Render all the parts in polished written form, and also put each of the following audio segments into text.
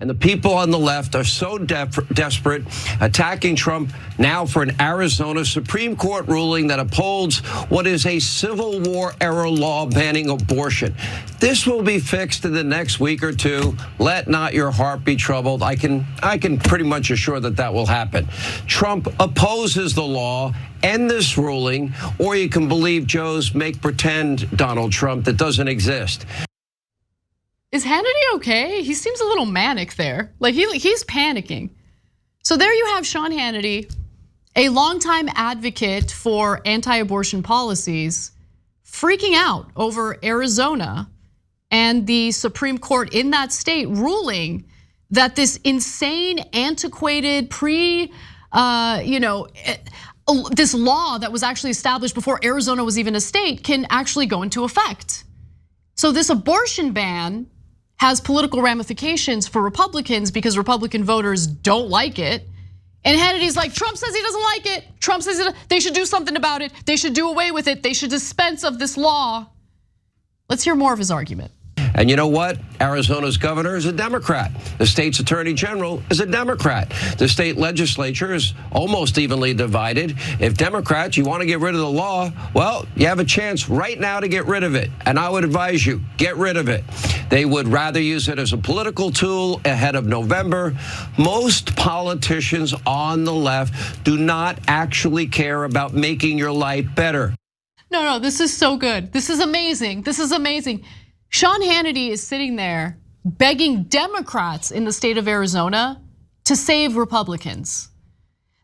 And the people on the left are so desperate, attacking Trump now for an Arizona Supreme Court ruling that upholds what is a Civil War-era law banning abortion. This will be fixed in the next week or two. Let not your heart be troubled. I can pretty much assure that will happen. Trump opposes the law and this ruling, or you can believe Joe's make pretend Donald Trump that doesn't exist. Is Hannity okay? He seems a little manic there. Like he's panicking. So there you have Sean Hannity, a longtime advocate for anti-abortion policies, freaking out over Arizona and the Supreme Court in that state ruling that this insane, antiquated, this law that was actually established before Arizona was even a state can actually go into effect. So this abortion ban has political ramifications for Republicans because Republican voters don't like it. And Hannity's like, Trump says he doesn't like it. Trump says they should do something about it. They should do away with it. They should dispense of this law. Let's hear more of his argument. And you know what? Arizona's governor is a Democrat. The state's attorney general is a Democrat. The state legislature is almost evenly divided. If Democrats, you want to get rid of the law, well, you have a chance right now to get rid of it. And I would advise you, get rid of it. They would rather use it as a political tool ahead of November. Most politicians on the left do not actually care about making your life better. No, this is so good. This is amazing. This is amazing. Sean Hannity is sitting there begging Democrats in the state of Arizona to save Republicans.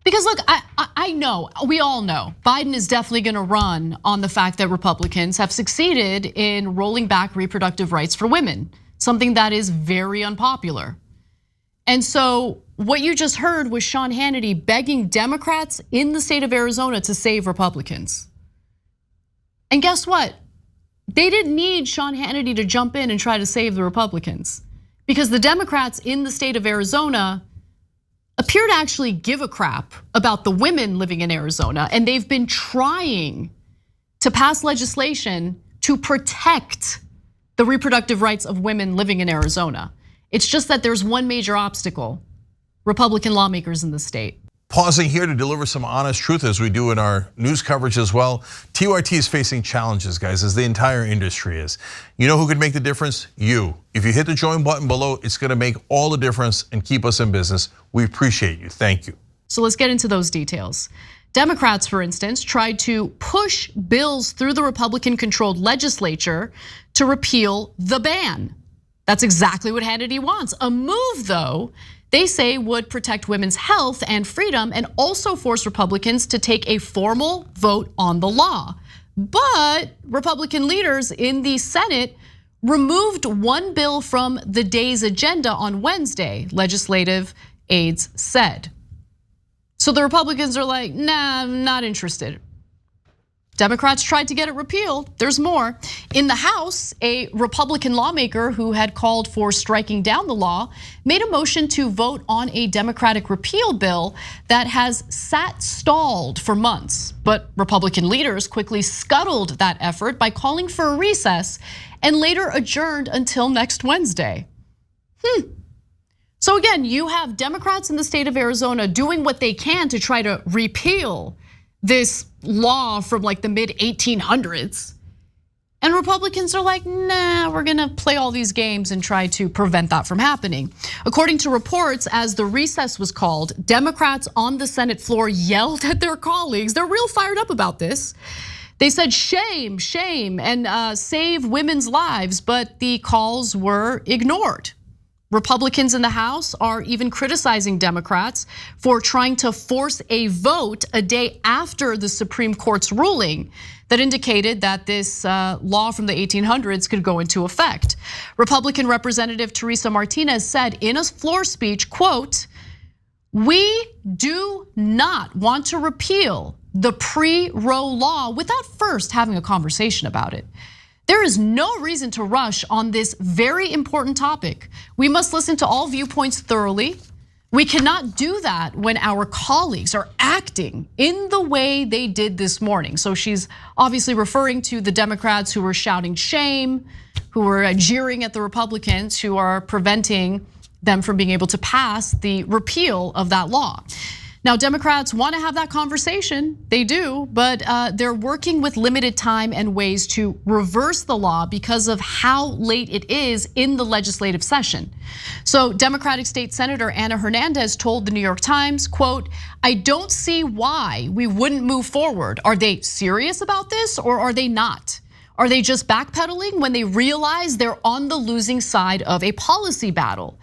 Because look, I know, we all know, Biden is definitely gonna run on the fact that Republicans have succeeded in rolling back reproductive rights for women, something that is very unpopular. And so what you just heard was Sean Hannity begging Democrats in the state of Arizona to save Republicans. And guess what? They didn't need Sean Hannity to jump in and try to save the Republicans because the Democrats in the state of Arizona appear to actually give a crap about the women living in Arizona, and they've been trying to pass legislation to protect the reproductive rights of women living in Arizona. It's just that there's one major obstacle: Republican lawmakers in the state. Pausing here to deliver some honest truth as we do in our news coverage as well. TYT is facing challenges, guys, as the entire industry is. You know who could make the difference? You. If you hit the join button below, it's gonna make all the difference and keep us in business. We appreciate you, thank you. So let's get into those details. Democrats, for instance, tried to push bills through the Republican-controlled legislature to repeal the ban. That's exactly what Hannity wants. A move, though, they say would protect women's health and freedom and also force Republicans to take a formal vote on the law. But Republican leaders in the Senate removed one bill from the day's agenda on Wednesday, legislative aides said. So the Republicans are like, nah, I'm not interested. Democrats tried to get it repealed. There's more. In the House, a Republican lawmaker who had called for striking down the law made a motion to vote on a Democratic repeal bill that has sat stalled for months. But Republican leaders quickly scuttled that effort by calling for a recess and later adjourned until next Wednesday. So again, you have Democrats in the state of Arizona doing what they can to try to repeal this law from like the mid 1800s. And Republicans are like, nah, we're gonna play all these games and try to prevent that from happening. According to reports, as the recess was called, Democrats on the Senate floor yelled at their colleagues. They're real fired up about this. They said, shame, shame, and save women's lives, but the calls were ignored. Republicans in the House are even criticizing Democrats for trying to force a vote a day after the Supreme Court's ruling that indicated that this law from the 1800s could go into effect. Republican Representative Teresa Martinez said in a floor speech, quote, "We do not want to repeal the pre-Roe law without first having a conversation about it. There is no reason to rush on this very important topic. We must listen to all viewpoints thoroughly. We cannot do that when our colleagues are acting in the way they did this morning." So she's obviously referring to the Democrats who were shouting shame, who were jeering at the Republicans who are preventing them from being able to pass the repeal of that law. Now, Democrats want to have that conversation, they do, but they're working with limited time and ways to reverse the law because of how late it is in the legislative session. So Democratic State Senator Ana Hernandez told the New York Times, quote, "I don't see why we wouldn't move forward. Are they serious about this or are they not? Are they just backpedaling when they realize they're on the losing side of a policy battle?"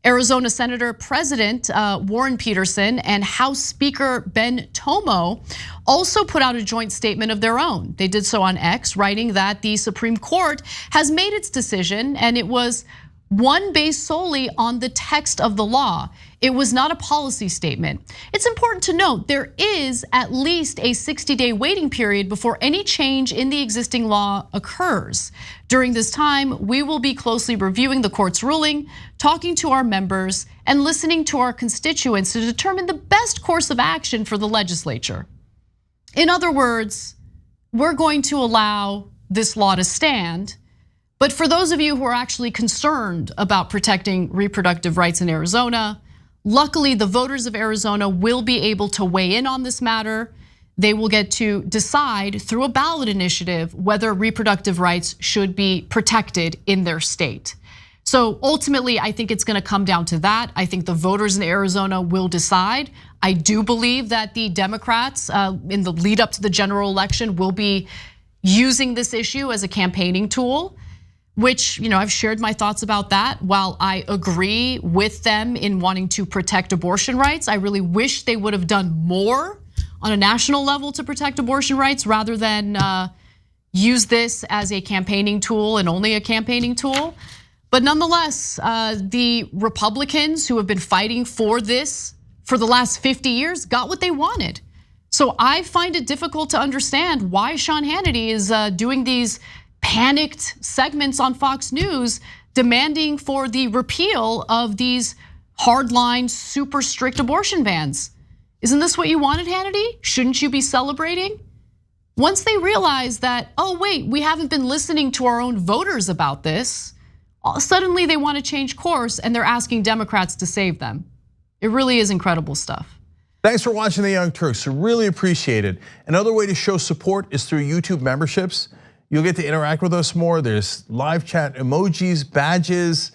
Arizona Senator President Warren Peterson and House Speaker Ben Tomo also put out a joint statement of their own. They did so on X, writing that the Supreme Court has made its decision and it was one based solely on the text of the law. It was not a policy statement. It's important to note there is at least a 60-day waiting period before any change in the existing law occurs. During this time, we will be closely reviewing the court's ruling, talking to our members, and listening to our constituents to determine the best course of action for the legislature. In other words, we're going to allow this law to stand. But for those of you who are actually concerned about protecting reproductive rights in Arizona, luckily the voters of Arizona will be able to weigh in on this matter. They will get to decide through a ballot initiative whether reproductive rights should be protected in their state. So ultimately, I think it's gonna come down to that. I think the voters in Arizona will decide. I do believe that the Democrats in the lead up to the general election will be using this issue as a campaigning tool, which, I've shared my thoughts about that. While I agree with them in wanting to protect abortion rights, I really wish they would have done more on a national level to protect abortion rights rather than use this as a campaigning tool and only a campaigning tool. But nonetheless, the Republicans who have been fighting for this for the last 50 years got what they wanted. So I find it difficult to understand why Sean Hannity is doing these panicked segments on Fox News demanding for the repeal of these hardline, super strict abortion bans. Isn't this what you wanted, Hannity? Shouldn't you be celebrating? Once they realize that, oh wait, we haven't been listening to our own voters about this, suddenly they want to change course and they're asking Democrats to save them. It really is incredible stuff. Thanks for watching The Young Turks, really appreciate it. Another way to show support is through YouTube memberships. You'll get to interact with us more. There's live chat emojis, badges.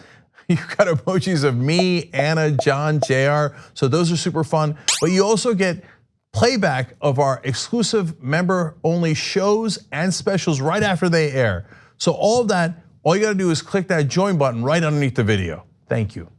You've got emojis of me, Anna, John, JR. So those are super fun. But you also get playback of our exclusive member-only shows and specials right after they air. So all of that, all you gotta do is click that join button right underneath the video. Thank you.